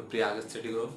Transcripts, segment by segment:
सुप्रिया आगे स्टडी करो।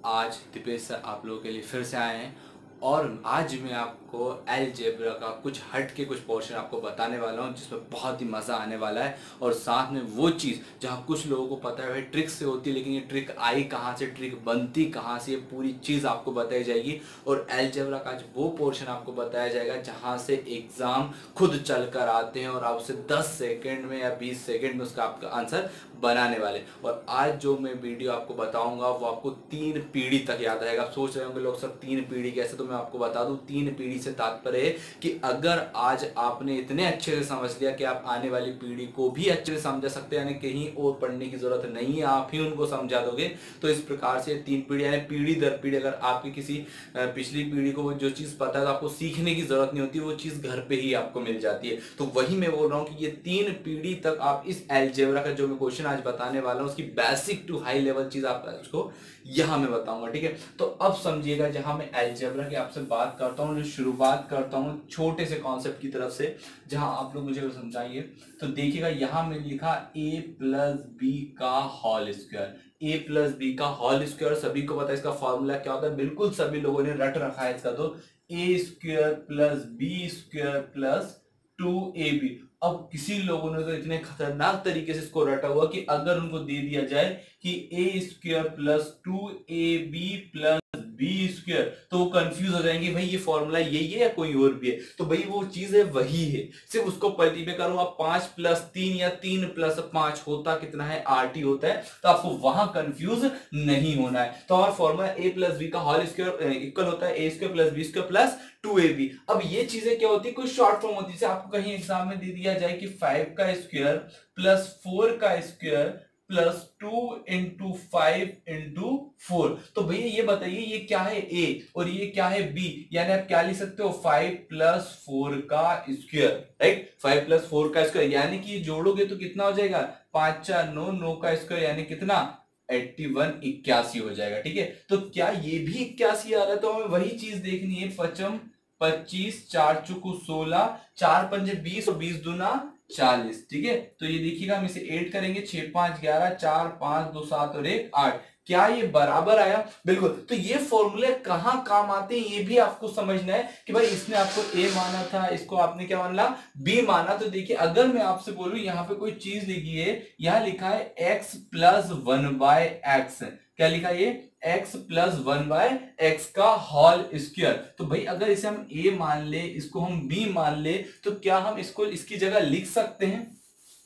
आज दीपेश सर आप लोगों के लिए फिर से आए हैं और आज मैं आपको अलजेब्रा का कुछ हट के कुछ पोर्शन आपको बताने वाला हूं जिसमें बहुत ही मज़ा आने वाला है। और साथ में वो चीज़ जहां कुछ लोगों को पता है भाई ट्रिक से होती है, लेकिन ये ट्रिक आई कहां से, ट्रिक बनती कहां से, ये पूरी चीज़ आपको बताई जाएगी। और अलजेब्रा का आज वो पोर्शन आपको बताया जाएगा जहां से एग्ज़ाम खुद चल कर आते हैं और आप उसे 10 सेकेंड में या 20 सेकेंड में उसका आपका आंसर बनाने वाले। और आज जो मैं वीडियो आपको बताऊंगा वो आपको 3 पीढ़ी तक याद रहेगा। आप सोच रहे होंगे लोग सब 3 पीढ़ी कैसे, तो मैं आपको बता दूं 3 पीढ़ी से तात्पर्य है कि अगर आज आपने इतने अच्छे से समझ लिया कि आप आने वाली पीढ़ी को भी अच्छे से समझ सकते हैं, यानी कहीं और पढ़ने की जरूरत नहीं है, आप ही उनको समझा दोगे। तो इस प्रकार से 3 पीढ़ी यानी पीढ़ी दर पीढ़ी अगर आपकी किसी पिछली पीढ़ी को जो चीज़ पता है तो आपको सीखने की जरूरत नहीं होती, वो चीज़ घर पे ही आपको मिल जाती है। तो वही मैं बोल रहा हूँ कि ये 3 पीढ़ी तक आप इस अलजेब्रा का जो मैं क्वेश्चन आज बताने वाला हूं उसकी बेसिक टू हाई लेवल चीज आपको उसको यहां मैं बताऊंगा, ठीक है। तो अब समझिएगा, जहां मैं अलजेब्रा की आपसे बात करता हूं, जो शुरुआत करता हूं छोटे से कॉन्सेप्ट की तरफ से, जहां आप लोग मुझे समझाइए। तो देखिएगा यहां में लिखा a प्लस बी का whole square. a plus B का होल स्क्वायर सभी को पता है इसका फॉर्मूला क्या होता है, बिल्कुल सभी लोगों ने रट रखा है इसका। तो a square plus B square plus 2ab। अब किसी लोगों ने तो इतने खतरनाक तरीके से इसको रटा हुआ कि अगर उनको दे दिया जाए कि a square plus 2ab plus B square, तो वो कंफ्यूज हो जाएंगे भाई ये फॉर्मूला यही है या कोई और भी है। तो भाई वो चीज है वही है, सिर्फ उसको मल्टीप्लाई करूंगा 5 प्लस 3 या 3 प्लस 5 होता कितना है, RT होता है। तो आपको वहां कंफ्यूज नहीं होना है। तो हमारा फॉर्मूला ए प्लस बी का होल स्क्वायर इक्वल होता है a square plus B square plus 2ab। अब ये चीजें क्या होती है, कुछ शॉर्ट फॉर्म होती है। जैसे आपको कहीं एग्जाम में दे दिया जाए कि 5 का स्क्वायर प्लस 4 का स्क्वायर प्लस 2 इंटू 5 इंटू 4। तो भैया ये बताइए ये क्या है a और ये क्या है b, यानी आप क्या लिख सकते हो 5 प्लस 4 का स्क्वायर, राइट। 5 प्लस 4 का स्क्वायर यानी कि जोड़ोगे तो कितना हो जाएगा, 5 4 9, 9 का स्क्वायर यानी कितना 81, 81 हो जाएगा, ठीक है। तो क्या ये भी 81 आ रहा है, तो हमें वही चीज देखनी है। 5 25 4 चुकू 16 4 पंजे 20 और 20 दूना 40, ठीक है। तो ये देखिएगा हम इसे 8 करेंगे, 6 5 11 4 5 2 7 और 1 8। क्या ये बराबर आया, बिल्कुल। तो ये फॉर्मूले कहां काम आते हैं ये भी आपको समझना है कि भाई इसने आपको a माना था, इसको आपने क्या माना, b माना। तो देखिए अगर मैं आपसे बोलूं यहां पे कोई चीज लिखी है, यहां लिखा है x प्लस 1/x, क्या लिखा है ये x प्लस 1/x का होल स्क्वायर। तो भाई अगर इसे हम a मान ले, इसको हम b मान ले, तो क्या हम इसको इसकी जगह लिख सकते हैं,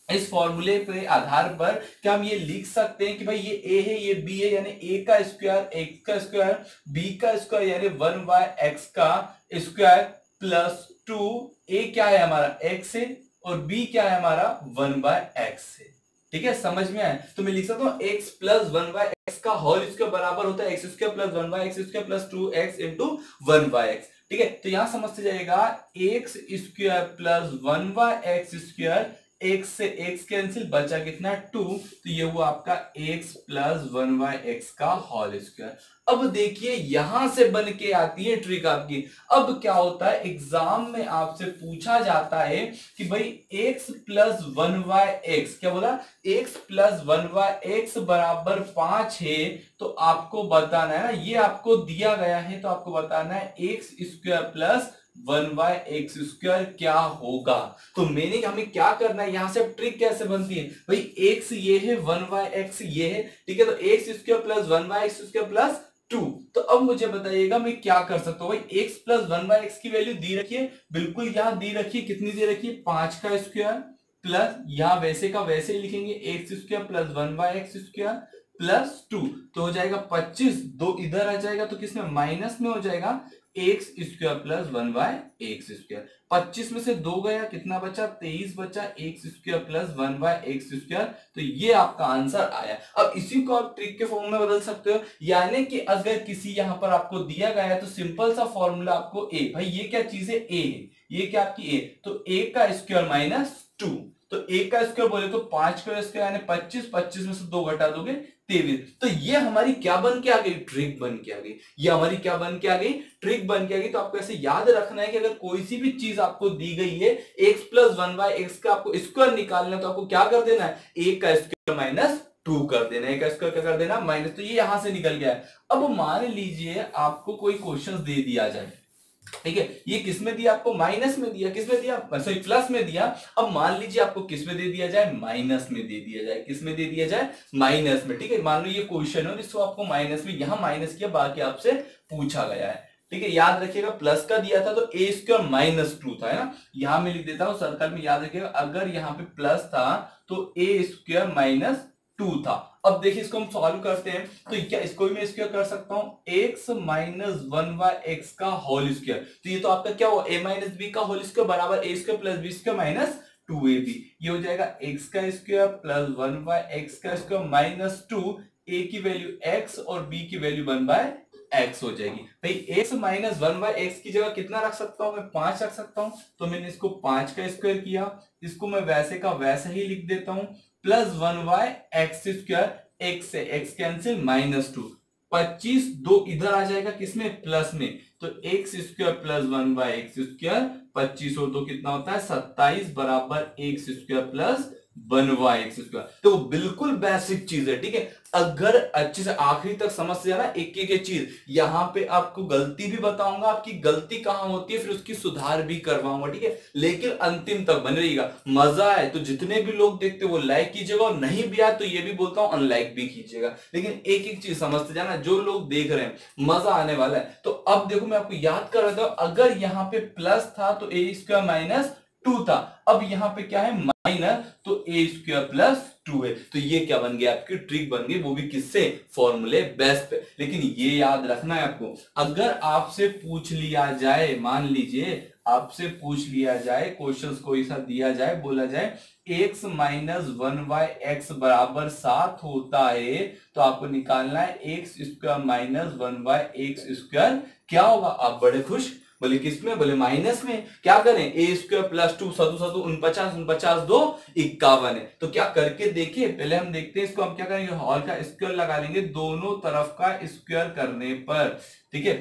इस फॉर्मूले पे आधार पर क्या हम ये लिख सकते हैं कि भाई ये a है ये b है, यानी a का स्क्वायर x का स्क्वायर b का स्क्वायर यानी 1/x का स्क्वायर प्लस 2। a क्या है हमारा x है और b क्या है हमारा 1/x है, ठीक है। समझ में आया, तो मैं लिख सकता हूं x प्लस 1/x का होल स्क्वायर बराबर होता है x square plus 1/x square plus 2x into 1/x, ठीक है। तो यहां समझते जाएगा x square plus 1/x square, x से x कैंसिल, बचा कितना 2। तो ये हुआ आपका x प्लस 1/x का होल स्क्वायर। अब देखिए यहां से बन के आती है ट्रिक आपकी। अब क्या होता है एग्जाम में आपसे पूछा जाता है कि भाई x प्लस 1/x, क्या बोला, x प्लस 1/x बराबर 5 है। तो आपको बताना है ना, ये आपको दिया गया है तो आपको बताना है x square plus 1/x square क्या होगा। तो मैंने हमें क्या करना है, यहां से अब ट्रिक कैसे बनती है, भाई x ये है 1/x ये है, ठीक है। तो x square plus 1/x square plus 2। तो अब मुझे बताइएगा मैं क्या कर सकता हूं, भाई x प्लस 1/x की वैल्यू दी रखी है, बिल्कुल यहां दी रखी है, कितनी दी रखी है 5 का स्क्वायर प्लस यहां वैसे का वैसे ही लिखेंगे x square plus 1/x square plus 2। तो हो जाएगा 25, 2 इधर आ जाएगा तो किसमें माइनस में हो जाएगा x square plus 1/x square. 25 में से 2 गया, कितना बचा 23 बचा, x square plus 1/x square. तो ये आपका आंसर आया। अब इसी को आप ट्रिक के फॉर्म में बदल सकते हो, यानी कि अगर किसी यहां पर आपको दिया गया है तो सिंपल सा फॉर्मूला आपको a, भाई ये क्या चीज है a है, ये क्या आपकी a, तो a का स्क्वायर माइनस 2। तो a का स्क्वायर बोले तो 5 का स्क्वायर यानी 25, 25 में से 2 घटा दोगे 23। तो ये हमारी क्या बन के आ गई, ट्रिक बन के आ गई। ये हमारी क्या बन के आ गई, ट्रिक बन के आ गई। तो आपको ऐसे याद रखना है कि अगर कोई सी भी चीज आपको दी गई है x प्लस 1/x का आपको स्क्वायर निकालना है, तो आपको क्या कर देना है, a का स्क्वायर माइनस 2 कर देना, a का स्क्वायर क्या कर देना माइनस, तो ये यहां से निकल गया है। अब मान लीजिए आपको कोई क्वेश्चन दे दिया जाए, ठीक है, ये किस में दिया आपको, माइनस में दिया, किस में दिया, सॉरी प्लस में दिया। अब मान लीजिए आपको किस में दे दिया जाए, माइनस में दे दिया जाए, किस में दे दिया जाए, माइनस में, ठीक है। मान लो ये क्वेश्चन है जिसको आपको माइनस में, यहां माइनस किया, बाकी आपसे पूछा गया है, ठीक है। याद रखिएगा प्लस का दिया था तो ए स्क्वायर माइनस 2 था, है ना। यहां मैं लिख देता हूं सर्कल में, याद रखिएगा अगर यहां पे प्लस था तो ए स्क्वायर माइनस 2 था। अब देखिए इसको हम सॉल्व करते हैं, तो क्या इसको भी मैं स्क्वायर कर सकता हूं, x माइनस 1/x का होल स्क्वायर, तो ये तो आपका क्या हुआ, a माइनस बी का होल स्क्वायर बराबर a square plus B square minus 2ab। ये हो जाएगा x का स्क्वायर प्लस 1/x का स्क्वायर माइनस 2, a की वैल्यू x और b की वैल्यू 1/x हो जाएगी। भाई x माइनस 1/x की जगह कितना रख सकता हूं मैं, 5 रख सकता हूं, तो मैंने इसको 5 का स्क्वायर किया, इसको मैं वैसे का वैसे ही लिख देता हूं, प्लस 1/x स्क्वायर, x से x कैंसिल माइनस 2, 25 2 इधर आ जाएगा किसमें, प्लस में, तो x square plus 1/x square, 25 और 2 कितना होता है 27 बराबर x square plus 1/x square. तो बिल्कुल बेसिक चीज है, ठीक है। अगर अच्छे से आखिरी तक समझ से जाना एक एक चीज, यहां पे आपको गलती भी बताऊंगा, आपकी गलती कहां होती है, फिर उसकी सुधार भी करवाऊंगा, ठीक है। लेकिन अंतिम तक बने रहिएगा। मजा आए तो जितने भी लोग देखते वो लाइक कीजिएगा, और नहीं भी आए तो ये भी बोलता हूं अनलाइक भी कीजिएगा, लेकिन एक एक चीज समझते जाना, जो लोग देख रहे हैं मजा आने वाला है। तो अब देखो मैं आपको याद कर रहा था, अगर यहां पे प्लस था तो ए स्क्वायर माइनस 2 था, अब यहां पे क्या है माइनस, तो ए स्क्वायर प्लस 2 है, तो ये क्या बन गया आपकी ट्रिक बन गई, वो भी किससे, फॉर्मूले बेस पे। लेकिन ये याद रखना है आपको, अगर आपसे पूछ लिया जाए, मान लीजिए आपसे पूछ लिया जाए, क्वेश्चंस को ऐसा दिया जाए, बोला जाए x माइनस 1/x बराबर 7 होता है, तो आपको निकालना है x square minus 1/x square क्या होगा। आप बड़े खुश, बोले किसमें, बोले माइनस में, क्या करें, ए स्क्वायर प्लस 2 सदु सदु 49, 49 2 51 है, तो क्या करके देखिए। पहले हम देखते हैं इसको, हम क्या करेंगे, हॉल का स्क्वायर लगा लेंगे दोनों तरफ का स्क्वायर करने पर, ठीक है।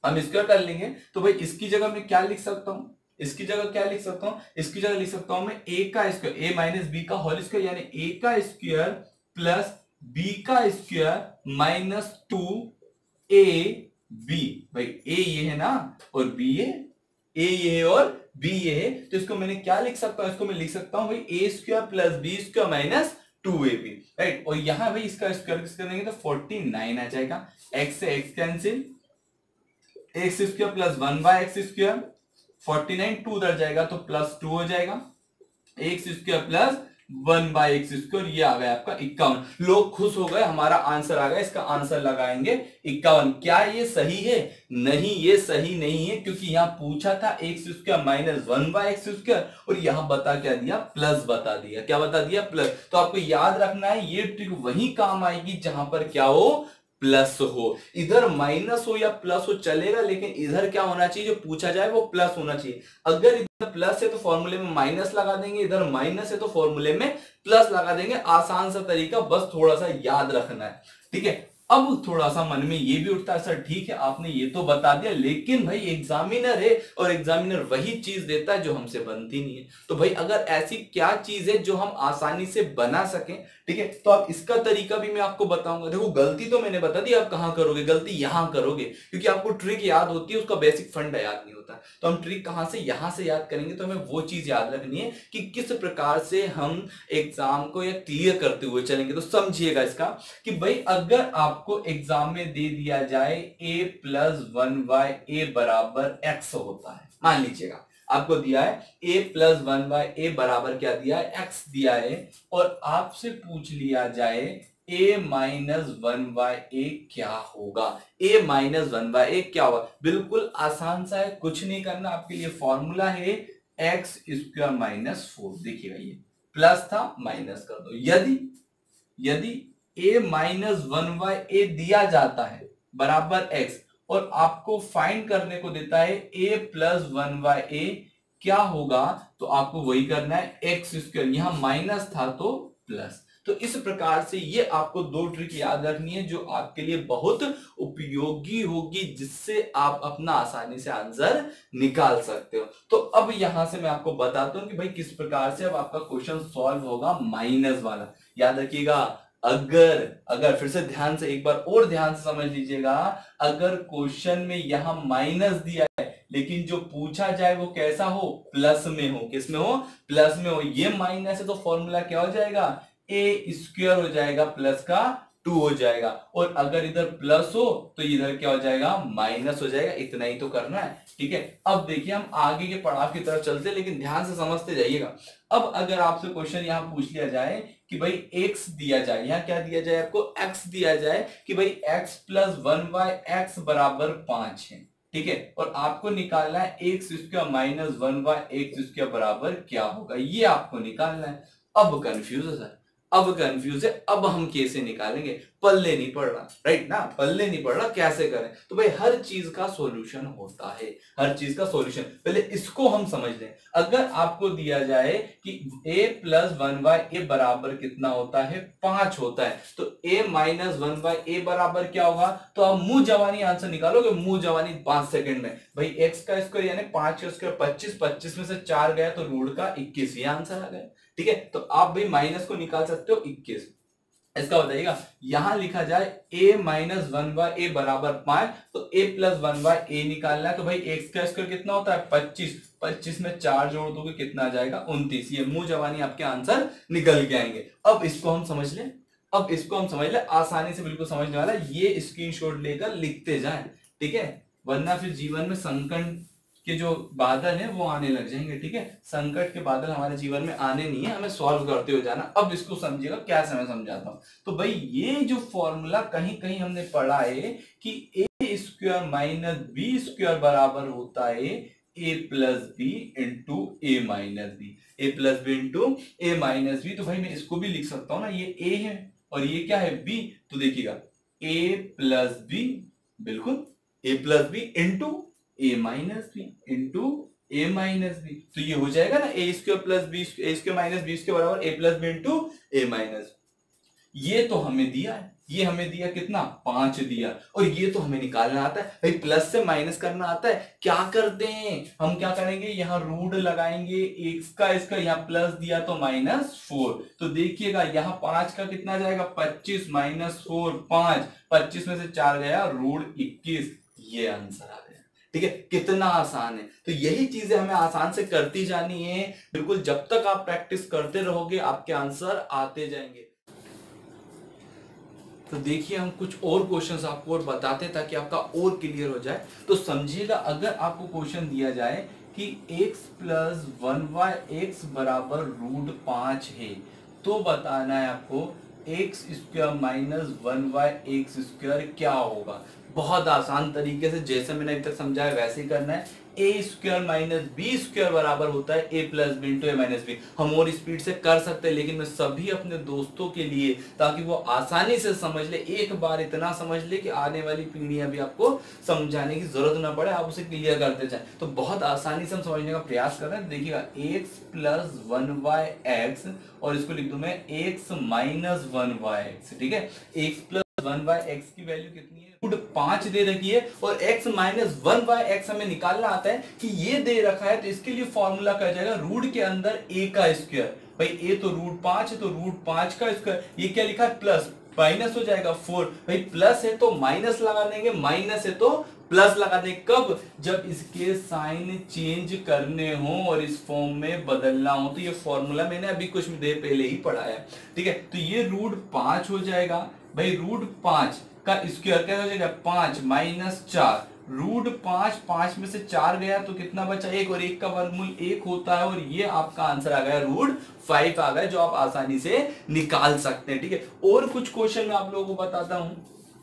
हम स्क्वायर कर लेंगे, तो भाई इसकी जगह मैं क्या लिख सकता हूं, इसकी जगह क्या लिख सकता हूं, इसकी जगह लिख सकता हूं मैं ए का स्क्वायर, ए माइनस बी का होल स्क्वायर, यानी ए का स्क्वायर प्लस बी का स्क्वायर माइनस 2 ए बी। भाई ए ये है ना, और बी ये, ए ये है और बी ये है, तो इसको मैंने क्या लिख सकता हूं, इसको मैं लिख सकता हूं भाई a square plus B square minus 2ab, right. और यहां भाई इसका स्क्वायर किस करेंगे तो 49 आ जाएगा, x से x cancel, x square plus 1/x square, 49 2 उधर जाएगा तो प्लस 2 हो जाएगा, x square plus 1/x square, ये आ गया आपका 51। लोग खुश हो गए, हमारा आंसर आ गया, इसका आंसर लगाएंगे 51। क्या ये सही है, नहीं ये सही नहीं है, क्योंकि यहां पूछा था x square minus 1/x square, और यहां बता क्या दिया, प्लस बता दिया, क्या बता दिया, प्लस। तो आपको याद रखना है ये ट्रिक वही काम आएगी जहां पर क्या हो, प्लस हो। इधर माइनस हो या प्लस हो चलेगा, लेकिन इधर क्या होना चाहिए, जो पूछा जाए वो प्लस होना चाहिए। अगर इधर प्लस है तो फॉर्मूले में माइनस लगा देंगे, इधर माइनस है तो फॉर्मूले में प्लस लगा देंगे। आसान सा तरीका, बस थोड़ा सा याद रखना है, ठीक है। अब थोड़ा सा मन में ये भी उठता है, सर ठीक है आपने ये तो बता दिया, लेकिन भाई एग्जामिनर है और एग्जामिनर वही चीज देता है जो हमसे बनती नहीं है। तो भाई अगर ऐसी क्या चीज है जो हम आसानी से बना सकें, ठीक है, तो आप इसका तरीका भी मैं आपको बताऊंगा। देखो गलती तो मैंने बता दी, आप कहां करोगे गलती, यहां करोगे, क्योंकि आपको ट्रिक याद होती है, उसका बेसिक फंडा याद नहीं होता। तो हम ट्रिक कहां से, यहां से याद करेंगे। तो हमें वो चीज याद रखनी है कि किस प्रकार से हम एग्जाम को या क्लियर करते हुए चलेंगे। तो समझिएगा इसका कि भाई अगर आपको एग्जाम में दे दिया जाए a प्लस 1/a बराबर x होता है, मान लीजिएगा आपको दिया है a प्लस 1/a बराबर क्या दिया है, x दिया है, और आपसे पूछ लिया जाए a माइनस 1/a क्या होगा, a माइनस 1/a क्या होगा। बिल्कुल आसान सा है, कुछ नहीं करना, आपके लिए फॉर्मूला है x स्क्वायर माइनस 4। देखिएगा ये प्लस था, माइनस कर दो। यदि a माइनस 1/a दिया जाता है बराबर x, और आपको फाइंड करने को देता है a प्लस 1/a क्या होगा, तो आपको वही करना है x स्क्वायर, यहां माइनस था तो प्लस। तो इस प्रकार से ये आपको दो ट्रिक याद रखनी है जो आपके लिए बहुत उपयोगी होगी, जिससे आप अपना आसानी से आंसर निकाल सकते हो। तो अब यहां से मैं आपको बताता हूं कि भाई किस प्रकार से अब आपका क्वेश्चन सॉल्व होगा माइनस वाला। याद रखिएगा अगर अगर फिर से ध्यान से एक बार और ध्यान से समझ लीजिएगा, अगर क्वेश्चन में यहां माइनस दिया है लेकिन जो पूछा जाए वो कैसा हो, प्लस में हो, किस में हो, प्लस में हो, ये माइनस है तो फॉर्मूला क्या हो जाएगा, ए स्क्वायर हो जाएगा, प्लस का 2 हो जाएगा, और अगर इधर प्लस हो तो इधर क्या हो जाएगा, माइनस हो जाएगा। इतना ही तो करना है, ठीक है। अब देखिए हम आगे के पड़ाव की तरफ चलते हैं, लेकिन ध्यान से समझते जाइएगा। अब अगर आपसे क्वेश्चन यहां पूछ लिया जाए कि भाई x दिया जाए, यहां क्या दिया जाए आपको, x दिया जाए कि भाई x प्लस 1/x बराबर 5 है, ठीक है, और आपको निकालना है x square minus 1/x square बराबर क्या होगा, ये आपको निकालना है। अब कंफ्यूज है सर, अब कंफ्यूज है, अब हम कैसे निकालेंगे, पल्ले नहीं पड़ रहा, राइट ना, पल्ले नहीं पड़ रहा, कैसे करें। तो भाई हर चीज का सॉल्यूशन होता है, हर चीज का सॉल्यूशन, पहले इसको हम समझ लें। अगर आपको दिया जाए कि a प्लस 1/a बराबर कितना होता है, 5 होता है, तो a माइनस 1/a बराबर क्या होगा, तो आप मुंह जवानी आंसर निकालोगे, मुंह जवानी 5 सेकंड में। भाई x का स्क्वायर यानी 5 का स्क्वायर 25, 25 में से 4 गया तो रूट का 21, ये आंसर आ गया, ठीक है। तो आप भाई माइनस को निकाल सकते हो 21। इसका बताइएगा, यहां लिखा जाए a माइनस 1/a बराबर 5, तो a प्लस 1/a निकालना है, तो भाई x का स्क्वायर कितना होता है 25, 25 में 4 जोड़ दोगे कितना आ जाएगा 29। ये मुंह जवानी आपके आंसर निकल के आएंगे। अब इसको हम समझ लें, अब इसको हम समझ लें, आसानी से बिल्कुल समझने वाला, ये स्क्रीनशॉट लेकर लिखते जाएं, ठीक है, वरना फिर जीवन में संकट के जो बादल है वो आने लग जाएंगे, ठीक है। संकट के बादल हमारे जीवन में आने नहीं है, हमें सॉल्व करते हुए जाना। अब इसको समझिएगा, क्या मैं समझाता हूं। तो भाई ये जो फॉर्मूला कहीं कहीं हमने पढ़ा है कि a square minus B square बराबर होता है ए plus B into A minus B, A plus B into A minus B. तो भाई मैं इसको भी लिख सकता हूं ना, ये ए है और ये क्या है बी, तो देखिएगा ए प्लस बी, बिल्कुल ए plus B into A minus B into A minus B, तो ये हो जाएगा ना ए स्क्वायर प्लस बी, ए स्क्वायर माइनस बी स्क्वायर बराबर ए plus B into A minus. ये तो हमें दिया है, ये हमें दिया कितना 5 दिया, और ये तो हमें निकालना आता है भाई, प्लस से माइनस करना आता है। क्या करते हैं हम, क्या करेंगे, यहाँ रूट लगाएंगे, एक्स का इसका यहाँ प्लस दिया तो -4, तो देखिएगा यहाँ 5 का कितना जाएगा 25 माइनस 4 5, 25 में से 4 गया रूट 21, ये आंसर आ गया, ठीक है। कितना आसान है। तो यही चीजें हमें आसान से करती जानी है, बिल्कुल जब तक आप प्रैक्टिस करते रहोगे आपके आंसर आते जाएंगे। तो देखिए हम कुछ और क्वेश्चंस आपको और बताते हैं ताकि आपका और क्लियर हो जाए। तो समझिएगा, अगर आपको क्वेश्चन दिया जाए कि x प्लस 1/x बराबर रूट 5 है, तो बताना है आपको x square minus 1/x square क्या होगा। बहुत आसान तरीके से जैसे मैंने अभी तक समझाया वैसे ही करना है। A square minus B square बराबर होता है ए plus B into A minus B. हम और स्पीड से कर सकते हैं, लेकिन मैं सभी अपने दोस्तों के लिए, ताकि वो आसानी से समझ ले, एक बार इतना समझ ले कि आने वाली पीढ़ियां भी आपको समझाने की जरूरत ना पड़े, आप उसे क्लियर करते जाए। तो बहुत आसानी से हम समझने का प्रयास कर रहे हैं। देखिएगा एक्स प्लस 1/x, और इसको लिख दूं मैं एक्स माइनस 1/x, ठीक है। एक्स प्लस 1/x की वैल्यू कितनी है, रूट 5 दे रखी है, और x माइनस 1/x हमें निकालना आता है कि ये दे रखा है, तो इसके लिए फॉर्मूला क्या जाएगा, रूट के अंदर a का स्क्वायर। भाई a तो रूट 5 है, तो रूट 5 का स्क्वायर, ये क्या लिखा है प्लस, माइनस हो जाएगा 4। भाई प्लस है तो माइनस लगा देंगे, माइनस है तो प्लस लगा देंगे। कब, जब इसके साइन चेंज करने हो और इस फॉर्म में बदलना हो। तो ये फॉर्मूला मैंने अभी कुछ देर पहले ही पढ़ा है, ठीक है। तो ये रूट 5 हो जाएगा, भाई रूट 5 का स्क्वायर क्या हो जाएगा 5 माइनस 4, रूट 5, 5 में से 4 गया तो कितना बचा 1, और 1 का वर्गमूल 1 होता है, और ये आपका आंसर आ गया रूट 5 आ गया, जो आप आसानी से निकाल सकते हैं, ठीक है। और कुछ क्वेश्चन मैं आप लोगों को बताता हूं,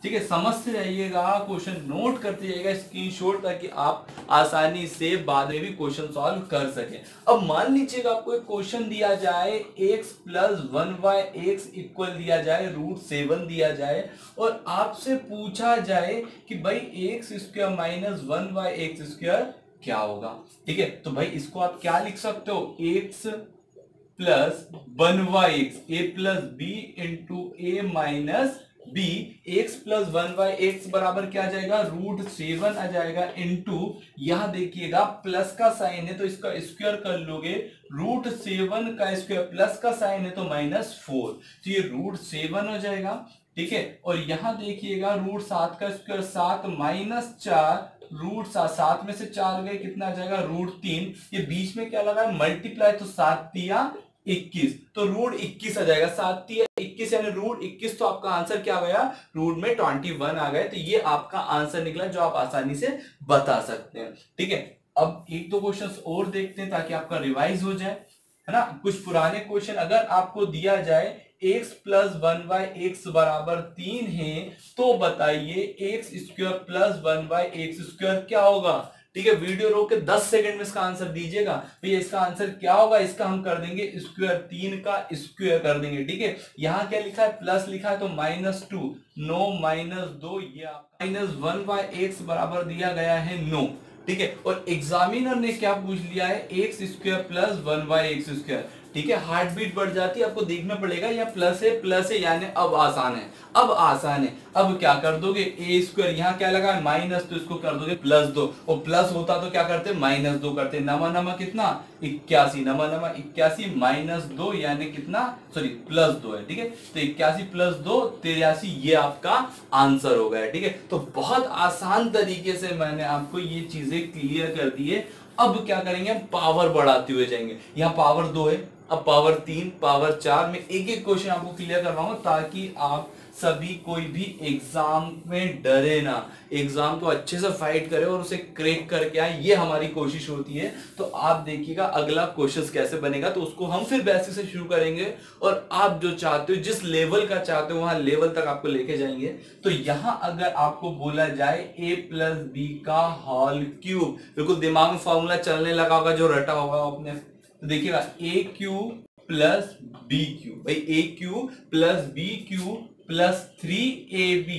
ठीक है, समझते रहिएगा, क्वेश्चन नोट करते जाइएगा स्क्रीनशॉट, ताकि आप आसानी से बाद में भी क्वेश्चन सॉल्व कर सकें। अब मान लीजिएगा आपको एक क्वेश्चन दिया जाए x प्लस 1/x इक्वल दिया जाए रूट 7 दिया जाए, और आपसे पूछा जाए कि भाई x square minus 1/x square क्या होगा, ठीक है। तो भाई इसको आप क्या लिख सकते हो, x plus 1/x, a plus B into A minus B X plus one by X बराबर क्या आ जाएगा, √7 आ जाएगा, इंटू यहां देखिएगा प्लस का साइन है तो इसका स्क्वायर कर लोगे, √7 का स्क्वायर प्लस का साइन है तो -4, तो ये √7 हो जाएगा। ठीक है, और यहां देखिएगा √7 का स्क्वायर 7 -4, √7 में से 4 गए कितना आ जाएगा, √3, ये बीच में क्या लगा है मल्टीप्लाई, तो 7 तिया 21, तो √21 आ जाएगा, 7 तिया 21 यानी √21, तो आपका आंसर क्या गया, रूट में 21 आ गए, तो ये आपका आंसर निकला जो आप आसानी से बता सकते हैं। ठीक है, अब एक दो क्वेश्चंस और देखते हैं ताकि आपका रिवाइज हो जाए, है ना। कुछ पुराने क्वेश्चन अगर आपको दिया जाए x प्लस 1/x बराबर 3 है तो बताइए x square plus 1/x square क्या होगा। ठीक है, वीडियो रोक के 10 सेकंड में इसका आंसर दीजिएगा, भैया इसका आंसर क्या होगा, इसका हम कर देंगे स्क्वायर, 3 का स्क्वायर कर देंगे। ठीक है, यहां क्या लिखा है, प्लस लिखा है तो -2, 9 -2, ये -1/x बराबर दिया गया है 9। ठीक है, और एग्जामिनर ने क्या पूछ लिया है, x square plus 1/x square. ठीक है, हार्ट बीट बढ़ जाती है, आपको देखना पड़ेगा या प्लस है यानी अब आसान है, अब आसान है। अब क्या कर दोगे, ए स्क्वायर यहाँ क्या लगा है माइनस, तो इसको कर दोगे +2, और प्लस होता तो क्या करते -2 करते, नमा कितना 81, नमा 81 -2 यानी कितना, सॉरी +2 है। ठीक है, तो 81 + 2 83, ये आपका आंसर हो गया। ठीक है, तो बहुत आसान तरीके से मैंने आपको ये चीजें क्लियर कर दी है। अब क्या करेंगे, हम पावर बढ़ाते हुए जाएंगे, यहाँ पावर 2 है, अब पावर 3, पावर 4, में एक एक क्वेश्चन आपको क्लियर करवाऊंगा ताकि आप सभी कोई भी एग्जाम में डरे ना, एग्जाम को अच्छे से फाइट करे और उसे क्रैक करके आए, ये हमारी कोशिश होती है। तो आप देखिएगा अगला क्वेश्चन कैसे बनेगा, तो उसको हम फिर बेसिक से शुरू करेंगे और आप जो चाहते हो, जिस लेवल का चाहते हो वहां लेवल तक आपको लेके जाएंगे। तो यहां अगर आपको बोला जाए a + b का होल क्यूब, बिल्कुल दिमाग में फॉर्मूला चलने लगा होगा जो रटा होगा आपने, तो देखिएगा a³ + b³, भाई a³ + b³ + 3ab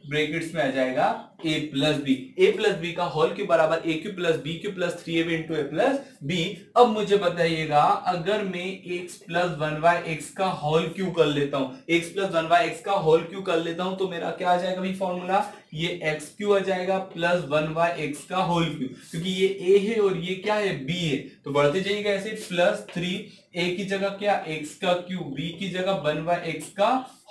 ब्रैकेट्स में आ जाएगा a + b का होल क्यूब बराबर a³ + b³ + 3ab × a + b। अब मुझे बताइएगा अगर मैं x + 1/x का होल क्यूब कर लेता हूं, x + 1/x का होल क्यूब कर लेता हूं तो मेरा क्या आ जाएगा भाई फॉर्मूला, ये x³ आ जाएगा + 1/x का होल क्यूब, क्योंकि ये a है और ये क्या है b है, तो बढ़ते जाइएगा ऐसे +3, a की जगह क्या x का क्यूब, b की जगह 1/x का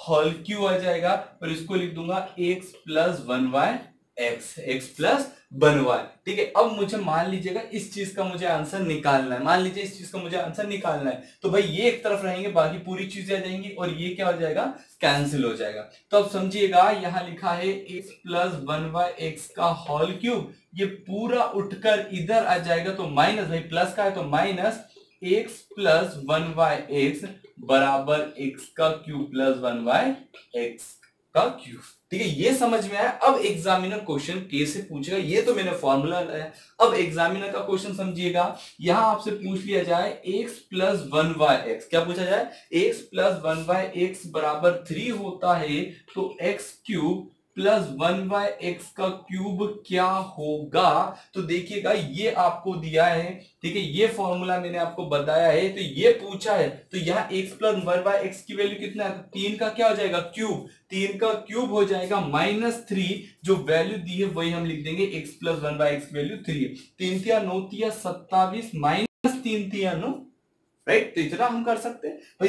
होल क्यूब आ जाएगा, और इसको लिख दूंगा x + 1/x, x + 1y। ठीक है, अब मुझे मान लीजिएगा इस चीज का मुझे आंसर निकालना है, मान लीजिए इस चीज का मुझे आंसर निकालना है, तो भाई ये एक तरफ रहेंगे, बाकी पूरी चीजें आ जाएंगी और ये क्या हो जाएगा, कैंसिल हो जाएगा। तो अब समझिएगा यहां लिखा है x + 1/x का होल क्यूब, ये पूरा उठकर इधर आ जाएगा, तो माइनस, भाई प्लस का है तो माइनस x + 1/x बराबर x का क्यूब + 1/x का क्यूब। ठीक है, ये समझ में आया। अब एग्जामिनर क्वेश्चन कैसे पूछेगा, ये तो मैंने फॉर्मूला है। अब एग्जामिनर का क्वेश्चन समझिएगा, यहां आपसे पूछ लिया जाए x + 1/x, क्या पूछा जाए, x + 1/x बराबर 3 होता है तो x³ + 1/x का क्यूब क्या होगा। तो देखिएगा ये आपको दिया है, ठीक है, ये फॉर्मूला मैंने आपको बताया है, तो ये पूछा है, तो यहाँ x + 1/x की वैल्यू कितना है, 3 का क्या हो जाएगा क्यूब, 3 का क्यूब हो जाएगा -3, जो वैल्यू दी है वही हम लिख देंगे, x + 1/x की वैल्यू 3 है, 3 तिया 9 तिया 27 -3 तिया 9, राइट। तो इतना हम कर सकते हैं भाई,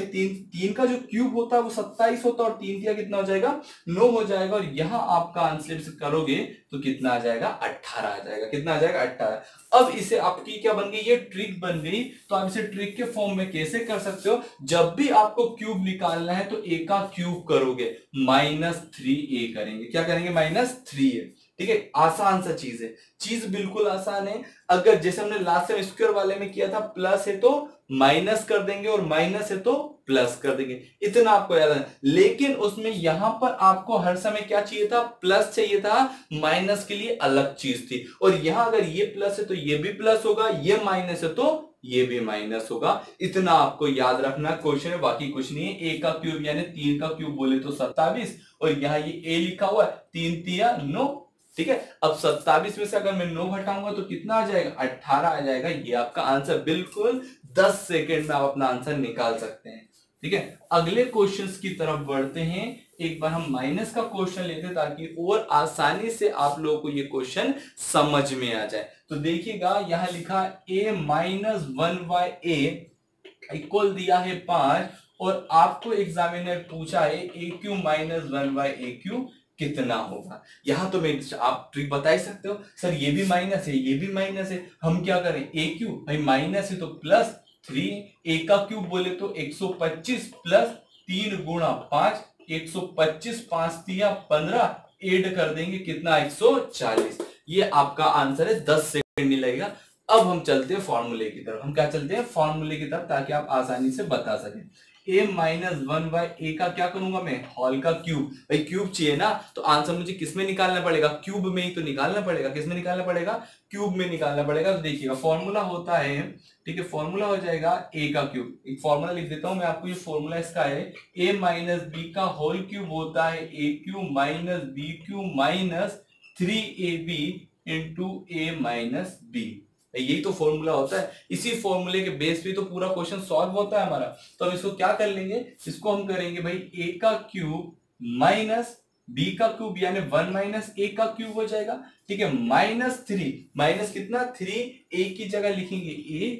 3 का जो क्यूब होता है वो 27 होता है और 3 तिया कितना हो जाएगा 9 हो जाएगा, और यहां आपका आंसर से करोगे तो कितना आ जाएगा 18 आ जाएगा, कितना आ जाएगा 18। अब इसे आपकी क्या बन गई, ये ट्रिक बन गई, तो आप इसे ट्रिक के फॉर्म में कैसे कर सकते हो, जब भी आपको क्यूब निकालना है तो a का क्यूब करोगे, -3a करेंगे, क्या करेंगे -3a। ठीक है, आसान सा चीज है, चीज बिल्कुल आसान है। अगर जैसे हमने लास्ट टाइम स्क्वायर वाले में किया था, प्लस है तो माइनस कर देंगे और माइनस है तो प्लस कर देंगे, इतना आपको याद है। लेकिन उसमें यहां पर आपको हर समय क्या चाहिए था, प्लस चाहिए था, माइनस के लिए अलग चीज थी, और यहां अगर ये प्लस है तो ये भी प्लस होगा, ये माइनस है तो ये भी माइनस होगा, इतना आपको याद रखना क्वेश्चन है, बाकी कुछ नहीं है। a का क्यूब यानी 3 का क्यूब बोले तो 27, और यहाँ ये a लिखा हुआ है, 3 तिया 9। ठीक है, अब 27 में से अगर मैं 9 घटाऊंगा तो कितना आ जाएगा, 18 आ जाएगा, ये आपका आंसर, बिल्कुल 10 सेकेंड में आप अपना आंसर निकाल सकते हैं। ठीक है, अगले क्वेश्चंस की तरफ बढ़ते हैं। एक बार हम माइनस का क्वेश्चन लेते हैं ताकि और आसानी से आप लोगों को ये क्वेश्चन समझ में आ जाए। तो देखिएगा यहां लिखा a माइनस 1/a इक्वल दिया है 5 और आपको एग्जामिनर पूछा है ए क्यू माइनस 1/a क्यू कितना होगा। यहां तो मैं आप ट्रिक बता ही सकते हो, सर ये भी माइनस है ये भी माइनस है, हम क्या करें ए क्यू भाई माइनस है तो प्लस 3, ए का क्यूब बोले तो 125 प्लस 3 गुणा 5, 125 5 तिया 15 ऐड कर देंगे कितना 140। ये आपका आंसर है, 10 सेकंड नहीं लगेगा। अब हम चलते हैं फॉर्मूले की तरफ। हम क्या चलते हैं फॉर्मूले की तरफ ताकि आप आसानी से बता सकें। a माइनस 1/a का क्या करूंगा मैं, होल का क्यूब। भाई क्यूब चाहिए ना, तो आंसर मुझे किसमें निकालना पड़ेगा, क्यूब में ही तो निकालना पड़ेगा। किसमें निकालना पड़ेगा, क्यूब में निकालना पड़ेगा। तो देखिएगा फॉर्मूला होता है, ठीक है, फॉर्मूला हो जाएगा a का क्यूब। एक फॉर्मूला लिख देता हूं मैं आपको, ये फॉर्मूला इसका है a माइनस b का होल क्यूब होता है a cube minus b cube minus 3ab into a minus b। यही तो फॉर्मूला होता है, इसी फॉर्मूले के बेस पे तो पूरा क्वेश्चन सॉल्व होता है हमारा। तो हम इसको क्या कर लेंगे, इसको हम करेंगे भाई a का क्यूब माइनस b का क्यूब यानी 1 माइनस a का क्यूब हो जाएगा, ठीक है, माइनस 3, माइनस कितना 3, a की जगह लिखेंगे a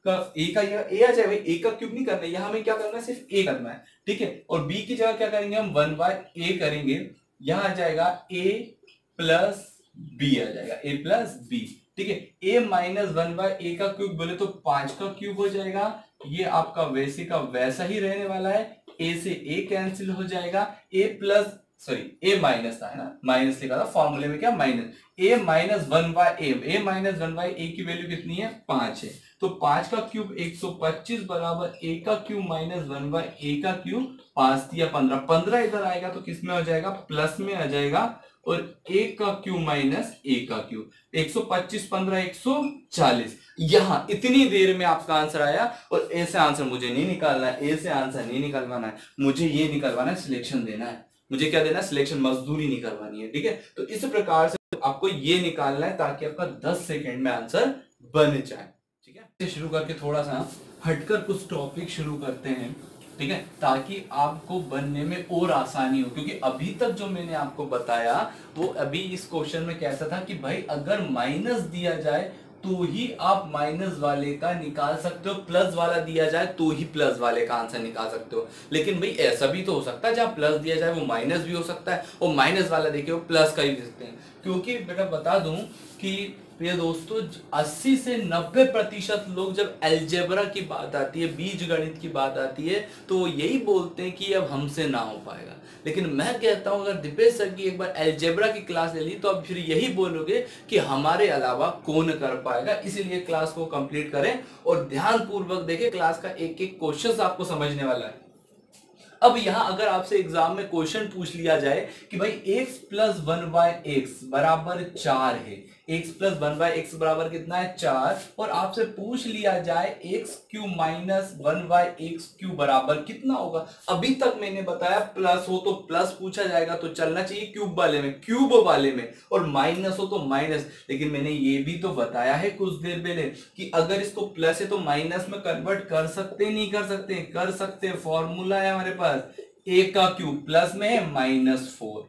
का a आ जाएगा। a का क्यूब नहीं करना है, यहां हमें क्या करना है, सिर्फ a करना है, ठीक है। और b की जगह क्या करेंगे हम 1/a करेंगे, यहां आ जाएगा a प्लस b आ जाएगा, a प्लस b, ठीक है। a माइनस 1/a का क्यूब बोले तो 5 का क्यूब हो जाएगा। ये आपका वैसे का वैसा ही रहने वाला है, a से a कैंसिल हो जाएगा, a plus sorry a minus था, है ना, माइनस लिखा था फॉर्मूले में, क्या minus, a minus 1/a, a minus 1/a की वैल्यू कितनी है 5 है। तो 5 का क्यूब 125 बराबर a का क्यूब माइनस 1/a का क्यूब, 5 या 15, 15 इधर आएगा तो किसमें हो जाएगा, प्लस में आ जाएगा। और a का क्यूब माइनस a का क्यूब, 125 15 140। यहां इतनी देर में आपका आंसर आया। और ए से आंसर मुझे नहीं निकालना है, ए से आंसर नहीं निकलवाना है, मुझे ये निकलवाना है, सिलेक्शन देना है। मुझे क्या देना है, सिलेक्शन, मजदूरी निकलवानी है, ठीक है। तो इस प्रकार से आपको ये निकालना है ताकि आपका 10 सेकंड में आंसर बन जाए, ठीक है। शुरू करके थोड़ा सा हटकर कुछ टॉपिक शुरू करते हैं, ठीक है, ताकि आपको बनने में और आसानी हो। क्योंकि अभी तक जो मैंने आपको बताया वो अभी इस क्वेश्चन में कैसा था कि भाई अगर माइनस दिया जाए तो ही आप माइनस वाले का निकाल सकते हो, प्लस वाला दिया जाए तो ही प्लस वाले का आंसर निकाल सकते हो। लेकिन भाई ऐसा भी तो हो सकता है जहां प्लस दिया जाए वो माइनस भी हो सकता है, और माइनस वाला देखिए वो प्लस का ही दे सकते हैं। क्योंकि बेटा बता दूं कि प्रिय दोस्तों 80 से 90% लोग जब अलजेब्रा की बात आती है, बीज गणित की बात आती है, तो वो यही बोलते हैं कि अब हमसे ना हो पाएगा। लेकिन मैं कहता हूं अगर दीपेश सर की एक बार अलजेब्रा की क्लास ले ली तो अब फिर यही बोलोगे कि हमारे अलावा कौन कर पाएगा। इसीलिए क्लास को कंप्लीट करें और ध्यान पूर्वक देखें, क्लास का एक एक क्वेश्चन आपको समझने वाला है। अब यहां अगर आपसे एग्जाम में क्वेश्चन पूछ लिया जाए कि भाई x प्लस 1/x बराबर 4 है, x प्लस 1/x बराबर कितना है 4, और आपसे पूछ लिया जाए x cube minus 1/x cube बराबर कितना होगा। अभी तक मैंने बताया प्लस हो तो प्लस पूछा जाएगा तो चलना चाहिए क्यूब वाले में, क्यूब वाले में, और माइनस हो तो माइनस। लेकिन मैंने ये भी तो बताया है कुछ देर पहले कि अगर इसको प्लस है तो माइनस में कन्वर्ट कर सकते नहीं कर सकते, कर सकते, फॉर्मूला है हमारे पास, a का क्यूब प्लस में है -4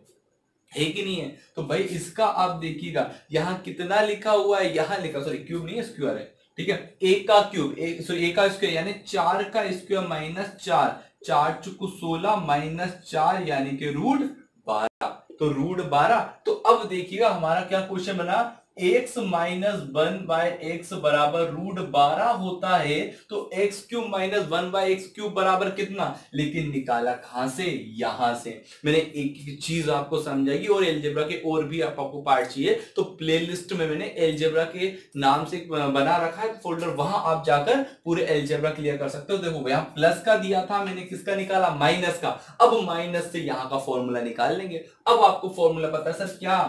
है कि नहीं है। तो भाई इसका आप देखिएगा यहां कितना लिखा हुआ है, यहां लिखा, सॉरी क्यूब नहीं है स्क्वायर है, ठीक है, a का क्यूब, a का स्क्वायर यानी 4 का स्क्वायर माइनस 4, 4 चुकू 16 माइनस 4 यानी कि रूट 12, तो रूट 12। तो अब देखिएगा हमारा क्या क्वेश्चन बना, x माइनस 1/x बराबर रूट 12 होता है, तो x cube minus 1/x cube बराबर कितना, लेकिन निकाला कहां से, यहां से। मैंने एक चीज आपको समझाई, और एलजेब्रा के और भी आपको पार्ट चाहिए तो प्लेलिस्ट में मैंने एलजेब्रा के नाम से बना रखा है फोल्डर, वहां आप जाकर पूरे एलजेब्रा क्लियर कर सकते हो। देखो यहां प्लस का दिया था, मैंने किसका निकाला, माइनस का। अब माइनस से यहां का फॉर्मूला निकाल लेंगे। अब आपको फॉर्मूला पता है सर क्या,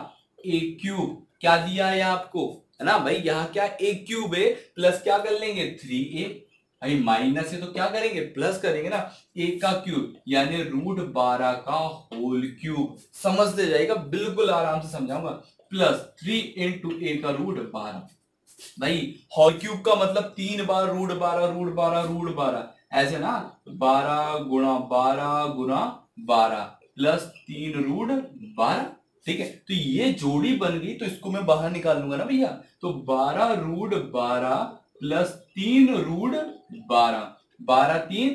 a क्यूब क्या दिया है आपको, है ना भाई, यहां क्या a क्यूब है, प्लस क्या कर लेंगे 3a, भाई माइनस है तो क्या करेंगे प्लस करेंगे ना, a का क्यूब यानी रूट 12 का होल क्यूब। समझते जाएगा, बिल्कुल आराम से समझाऊंगा, प्लस 3 इंटू a का रूट 12। भाई होल क्यूब का मतलब 3 बार रूट 12 रूट 12 रूट 12, ऐसे ना, 12 × 12 प्लस 3√12, ठीक है। तो ये जोड़ी बन गई, तो इसको मैं बाहर निकाल लूंगा ना भैया। तो 12√12 प्लस 3√12, 12×3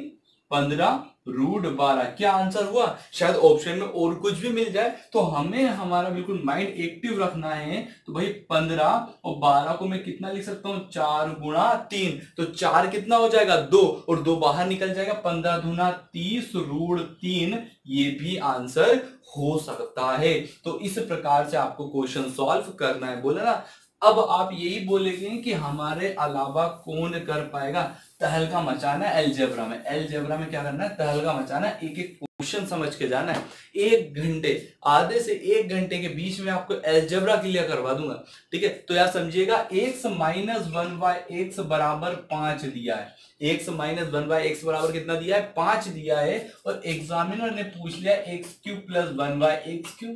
= 15√12। क्या आंसर हुआ? शायद ऑप्शन में और कुछ भी मिल जाए, तो हमें हमारा बिल्कुल माइंड एक्टिव रखना है। तो भाई 15 और 12 को मैं कितना लिख सकता हूं? 4×3, तो 4 कितना हो जाएगा? 2, और 2 बाहर निकल जाएगा। 15×2 = 30√3, ये भी आंसर हो सकता है। तो इस प्रकार से आपको क्वेश्चन सॉल्व करना है। बोला ना, अब आप यही बोलेंगे कि हमारे अलावा कौन कर पाएगा? तहलका मचाना है अलजेब्रा में। अलजेब्रा में क्या करना है? तहलका मचाना है, एक एक क्वेश्चन समझ के जाना है। 1 घंटे, आधे से 1 घंटे के बीच में आपको अलजेब्रा क्लियर करवा दूंगा, ठीक है। तो यार समझिएगा, x - 1/x बराबर 5 दिया है। x - 1/x बराबर कितना दिया है? 5 दिया है। और एग्जामिनर ने पूछ लिया x³ + 1/x³।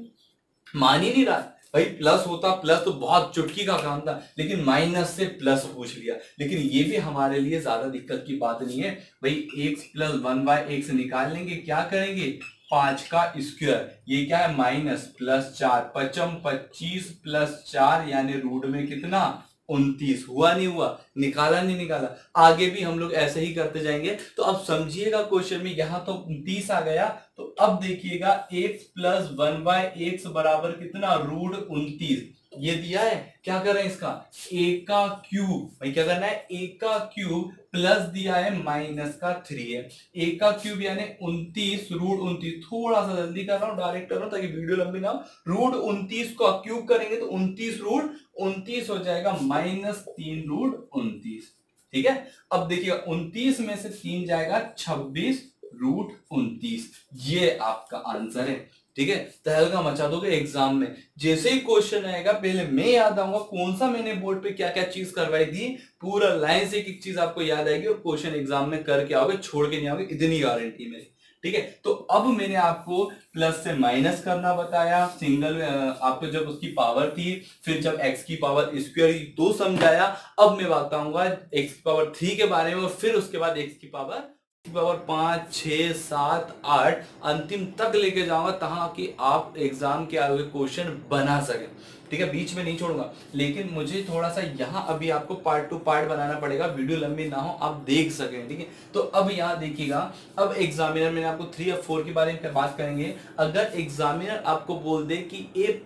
मान ही नहीं रहा भाई। प्लस होता, प्लस तो बहुत चुटकी का काम था, लेकिन माइनस से प्लस पूछ लिया। लेकिन ये भी हमारे लिए ज्यादा दिक्कत की बात नहीं है भाई। x + 1/x निकाल लेंगे, क्या करेंगे? 5 का स्क्वायर, ये क्या है? -+4, 5 × 25 + 4 यानी रूट में कितना? 29। हुआ नहीं हुआ? निकाला नहीं निकाला? आगे भी हम लोग ऐसे ही करते जाएंगे। तो अब समझिएगा क्वेश्चन में, यहां तो 29 आ गया। तो अब देखिएगा x + 1/x बराबर कितना? √29 ये दिया है। क्या करें इसका? a का क्यूब, भाई क्या करना है? a का क्यूब प्लस दिया है -3 है। a का क्यूब यानी 29 √29। थोड़ा सा जल्दी कर रहा हूं, डायरेक्ट कर रहा हूं ताकि वीडियो लंबी ना हो। √29 को क्यूब करेंगे तो 29√29 हो जाएगा -3√29, ठीक है। अब देखिए 29 में से 3 जाएगा 26√29, ये आपका आंसर है, ठीक है। तहलका मचा दोगे एग्जाम में। जैसे ही क्वेश्चन आएगा पहले मैं याद आऊंगा कौन सा मैंने बोर्ड पे क्या क्या चीज करवाई थी, पूरा लाइन से एक चीज आपको याद आएगी और क्वेश्चन एग्जाम में करके आओगे, छोड़ के नहीं आओगे, इतनी गारंटी मेरी, ठीक है। तो अब मैंने आपको प्लस से माइनस करना बताया, सिंगल आपको जब उसकी पावर थी, फिर जब x की पावर स्क्वायर तो समझाया। अब मैं बताऊंगा x की पावर 3 के बारे में, और फिर उसके बाद x की पावर 5, 6, 7, 8 अंतिम तक लेके जाऊंगा, ताकि आप एग्जाम के आगे क्वेश्चन बना सके, ठीक है। बीच में नहीं छोड़ूंगा, लेकिन मुझे थोड़ा सा यहाँ अभी आपको पार्ट टू पार्ट बनाना पड़ेगा, वीडियो लंबी ना हो, आप देख सकें, ठीक है। तो अब यहाँ देखिएगा, अब एग्जामिनर में आपको 3 और 4 के बारे में बात करेंगे। अगर एग्जामिनर आपको बोल दे कि a +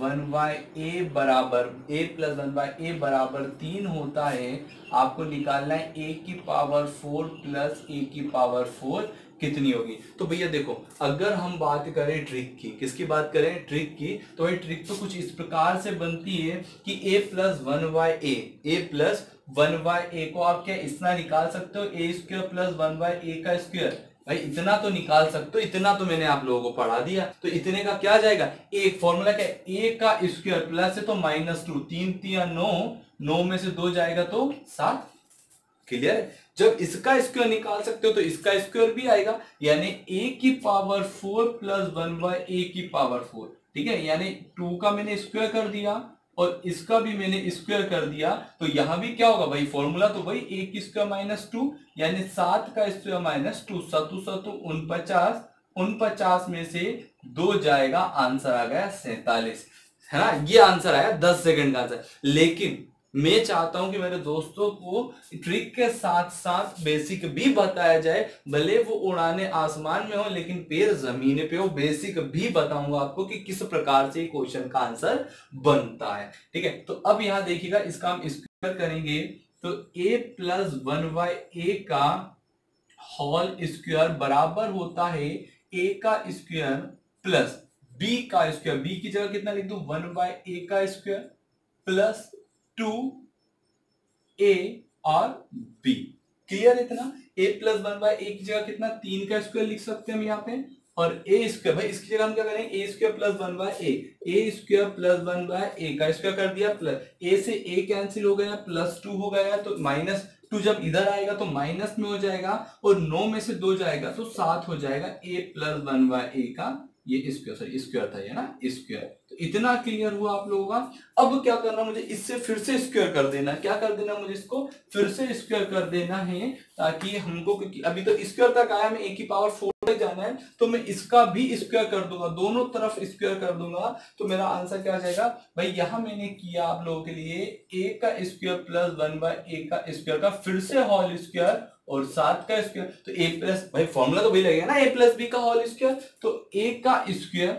1/a बराबर 3 होता है, आपको निकालना है a की पावर 4 प्लस a की पावर 4 कितनी होगी। तो भैया देखो, अगर हम बात करें ट्रिक की, किसकी बात करें? ट्रिक की। तो ये ट्रिक तो कुछ इस प्रकार से बनती है कि a + 1/a को आप क्या इतना निकाल सकते हो? a² + 1/a का स्क्वायर। भाई इतना तो निकाल सकते हो, इतना तो मैंने आप लोगों को पढ़ा दिया। तो इतने का क्या जाएगा? एक फॉर्मूला क्या है? a का स्क्वायर प्लस है तो -2, 3 × 3 = 9, 9 में से 2 जाएगा तो 7। क्लियर है? जब इसका स्क्वायर निकाल सकते हो तो इसका स्क्वायर भी आएगा, यानी a की पावर 4 प्लस 1/a की पावर 4, ठीक है। यानी 2 का मैंने स्क्वायर कर दिया और इसका भी मैंने स्क्वायर कर दिया, तो यहां भी क्या होगा भाई? फॉर्मूला तो भाई a की स्क्वायर -2 यानी 7 का स्क्वायर -2, 7 7 49, 49 में से 2 जाएगा, आंसर आ गया 47, है ना। ये आंसर आया 10 सेकंड का आंसर। लेकिन मैं चाहता हूं कि मेरे दोस्तों को ट्रिक के साथ साथ बेसिक भी बताया जाए, भले वो उड़ाने आसमान में हो लेकिन पैर जमीन पे हो। बेसिक भी बताऊंगा आपको कि किस प्रकार से क्वेश्चन का आंसर बनता है, ठीक है। तो अब यहां देखिएगा, इसका हम स्क्वायर करेंगे तो a + 1/a का होल स्क्वायर बराबर होता है a का स्क्वायर प्लस b का स्क्वायर। b की जगह कितना लिख दूं? 1/a का स्क्वायर प्लस 2a और b। क्लियर? इतना a + 1/a की जगह कितना? 3 का स्क्वायर लिख सकते हैं हम यहाँ पे, और a स्क्वायर, भाई इसकी जगह हम क्या करेंगे? a² + 1/a, a² + 1/a का स्क्वायर कर दिया, प्लस a से a कैंसिल हो गया, +2 हो गया, तो -2 जब इधर आएगा तो माइनस में हो जाएगा, और 9 में से 2 जाएगा तो 7 हो जाएगा। a + 1/a का ये स्क्वायर, सॉरी स्क्वायर था ये ना, स्क्वायर। तो इतना क्लियर हुआ आप लोगों का। अब क्या करना, मुझे इससे फिर से स्क्वायर कर देना। क्या कर देना, मुझे इसको फिर से स्क्वायर कर देना है, ताकि हमको, क्योंकि अभी तो स्क्वायर तक आया, मैं a की पावर 4 तक जाना है, तो मैं इसका भी स्क्वायर कर दूंगा, दोनों तरफ स्क्वायर कर दूंगा। तो मेरा आंसर क्या आ जाएगा भाई, यहां मैंने किया आप लोगों के लिए a का स्क्वायर प्लस 1/a का स्क्वायर का फिर से होल स्क्वायर और 7 का स्क्वायर। तो a प्लस, भाई फॉर्मूला तो वही लगेगा ना, a प्लस बी का होल स्क्वायर। तो a का स्क्वायर,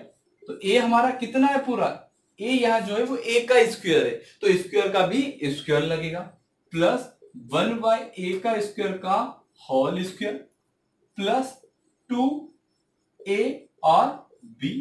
तो a हमारा कितना है पूरा, a यहाँ जो है वो a का स्क्वायर है, तो स्क्वायर का भी स्क्वायर लगेगा, प्लस 1/a का स्क्वायर का होल स्क्वायर प्लस 2a और b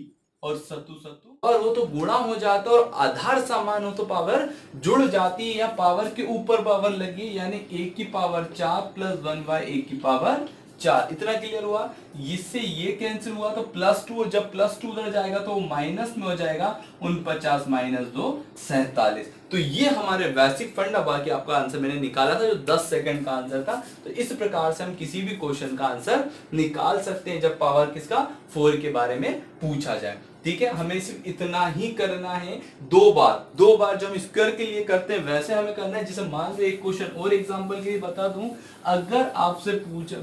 और सत्तू सत्तू, और वो तो गुणा हो जाता है, और आधार समान हो तो पावर जुड़ जाती है, या पावर के ऊपर पावर लगी, यानी a की पावर 4 प्लस 1/a की पावर 4। इतना क्लियर हुआ। इससे ये कैंसिल हुआ तो +2, जब +2 उधर जाएगा तो माइनस में हो जाएगा, 49 माइनस 2 47। तो ये हमारे बेसिक फंडा, बाकी आपका आंसर मैंने निकाला था जो 10 सेकंड का आंसर था। तो इस प्रकार से हम किसी भी क्वेश्चन का आंसर निकाल सकते हैं जब पावर किसका 4 के बारे में पूछा जाए। ठीक है, हमें सिर्फ इतना ही करना है, दो बार जो हम स्क्वायर के लिए करते हैं वैसे हमें करना है। जैसे मान लो एक क्वेश्चन और एग्जांपल के लिए बता दूं, अगर आपसे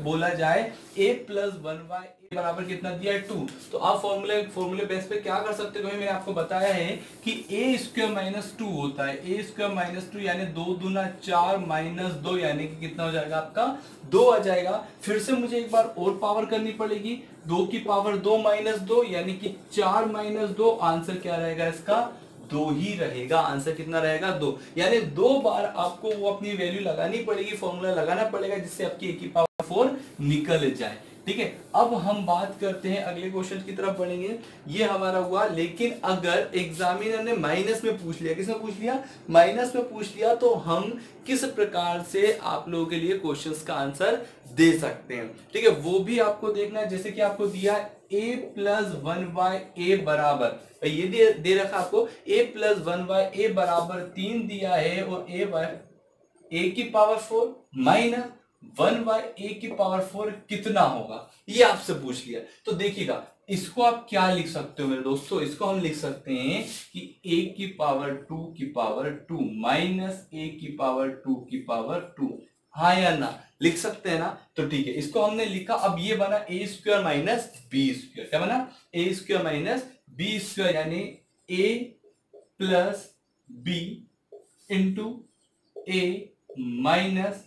बोला जाए a प्लस 1/a बराबर कितना दिया है 2, तो आप फॉर्मूले बेस पे क्या कर सकते हो, मैंने आपको बताया है कि a स्क्वायर माइनस 2 होता है, a स्क्वायर माइनस 2 यानी 2 दूना 4 माइनस 2 यानी कि कितना हो जाएगा आपका 2 आ जाएगा। फिर से मुझे एक बार और पावर करनी पड़ेगी, 2 की पावर 2 माइनस 2 यानी कि 4 माइनस 2, आंसर क्या रहेगा इसका 2 ही रहेगा। आंसर कितना रहेगा 2, यानी 2 बार आपको वो अपनी वैल्यू लगानी पड़ेगी, फॉर्मूला लगाना पड़ेगा, जिससे आपकी a की पावर 4 निकल जाए। ठीक है, अब हम बात करते हैं अगले क्वेश्चन की तरफ बढ़ेंगे। ये हमारा हुआ, लेकिन अगर एग्जामिनर ने माइनस में पूछ लिया, किसमें पूछ लिया, माइनस में पूछ लिया, तो हम किस प्रकार से आप लोगों के लिए क्वेश्चंस का आंसर दे सकते हैं। ठीक है, वो भी आपको देखना है। जैसे कि आपको दिया a प्लस 1/a बराबर, ये दे रखा आपको a प्लस 1/a बराबर 3 दिया है, और a की पावर 4 माइनस 1/a की पावर 4 कितना होगा, ये आपसे पूछ लिया। तो देखिएगा, इसको आप क्या लिख सकते हो मेरे दोस्तों, इसको हम लिख सकते हैं कि a की पावर 2 की पावर 2 माइनस a की पावर 2 की पावर 2, हाँ या ना, लिख सकते हैं ना। तो ठीक है, इसको हमने लिखा। अब ये बना a square minus B square, क्या बना, a square minus B square, यानी a plus B into a minus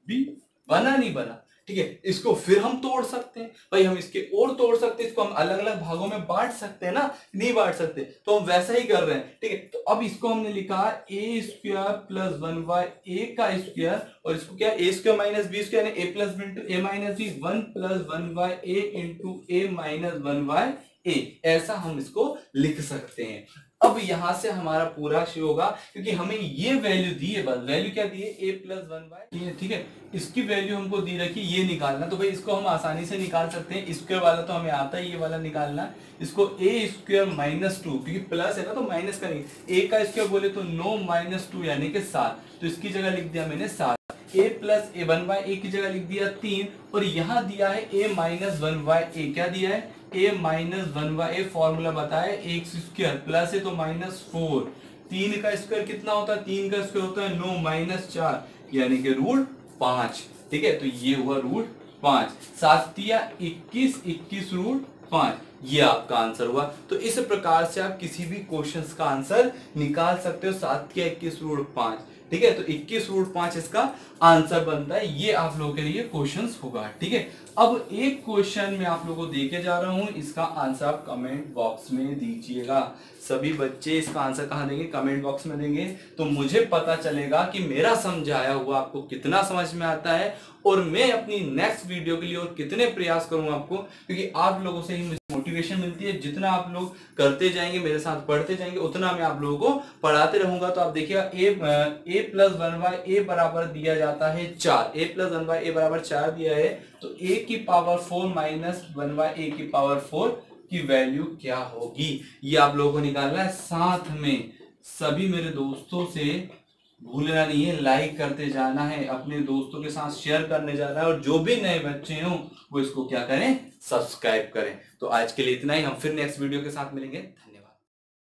B. बना नहीं बना, ठीक है। इसको फिर हम तोड़ सकते हैं भाई, हम इसके और तोड़ सकते हैं, इसको हम अलग अलग भागों में बांट सकते हैं ना, नहीं बांट सकते, तो हम वैसा ही कर रहे हैं। ठीक है, तो अब इसको हमने लिखा a स्क्वायर प्लस 1/a का स्क्वायर, और इसको क्या a square minus b square यानी a plus b into a minus b, 1 plus 1/a into a minus 1/a, ऐसा हम इसको लिख सकते हैं। अब यहां से हमारा पूरा शुरू होगा, क्योंकि हमें ये वैल्यू दी है, बस वैल्यू क्या दी है a प्लस 1/a, ठीक है, इसकी वैल्यू हमको दी रखी, ये निकालना। तो भाई इसको हम आसानी से निकाल सकते हैं, स्क्वायर वाला तो हमें आता है, ये वाला निकालना। इसको a स्क्वायर माइनस 2, क्योंकि प्लस है ना तो माइनस करेंगे, a का स्क्वायर बोले तो 9 माइनस 2 यानी कि 7, तो इसकी जगह लिख दिया मैंने 7। a प्लस a 1/a की जगह लिख दिया 3, और यहां दिया है a माइनस 1/a, क्या दिया है a माइनस 1/a, फॉर्मूला बताया x स्क्वायर, प्लस है तो माइनस 4, 3 का स्क्वायर कितना होता है, 3 का स्क्वायर होता है 9 माइनस 4 यानी कि √5। ठीक है, तो ये हुआ √5, 7 दिया 21, 21 √5, ये आपका आंसर हुआ। तो इस प्रकार से आप किसी भी क्वेश्चंस का आंसर निकाल सकते हो, 7 किया 21 √5, ठीक है, तो 21 √5 इसका आंसर बनता है। ये आप लोगों के लिए क्वेश्चंस होगा। ठीक है, अब एक क्वेश्चन मैं आप लोगों को देके जा रहा हूं, इसका आंसर आप कमेंट बॉक्स में दीजिएगा। सभी बच्चे इसका आंसर कहां देंगे, कमेंट बॉक्स में देंगे, तो मुझे पता चलेगा कि मेरा समझाया हुआ आपको कितना समझ में आता है, और मैं अपनी नेक्स्ट वीडियो के लिए और कितने प्रयास करूंगा आपको, क्योंकि आप लोगों से ही मुझे मोटिवेशन मिलती है। जितना आप लोग करते जाएंगे, मेरे साथ पढ़ते जाएंगे, उतना मैं आप लोगों को पढ़ाते रहूंगा। तो आप देखिएगा a प्लस 1/a बराबर दिया जाता है 4, a प्लस 1/a बराबर 4 दिया है, तो a की पावर 4 माइनस 1/a की पावर 4 की वैल्यू क्या होगी, ये आप लोगों को निकालना है। साथ में सभी मेरे दोस्तों से भूलना नहीं है, लाइक करते जाना है, अपने दोस्तों के साथ शेयर करने जाना है, और जो भी नए बच्चे हों वो इसको क्या करें, सब्सक्राइब करें। तो आज के लिए इतना ही, हम फिर नेक्स्ट वीडियो के साथ मिलेंगे। धन्यवाद।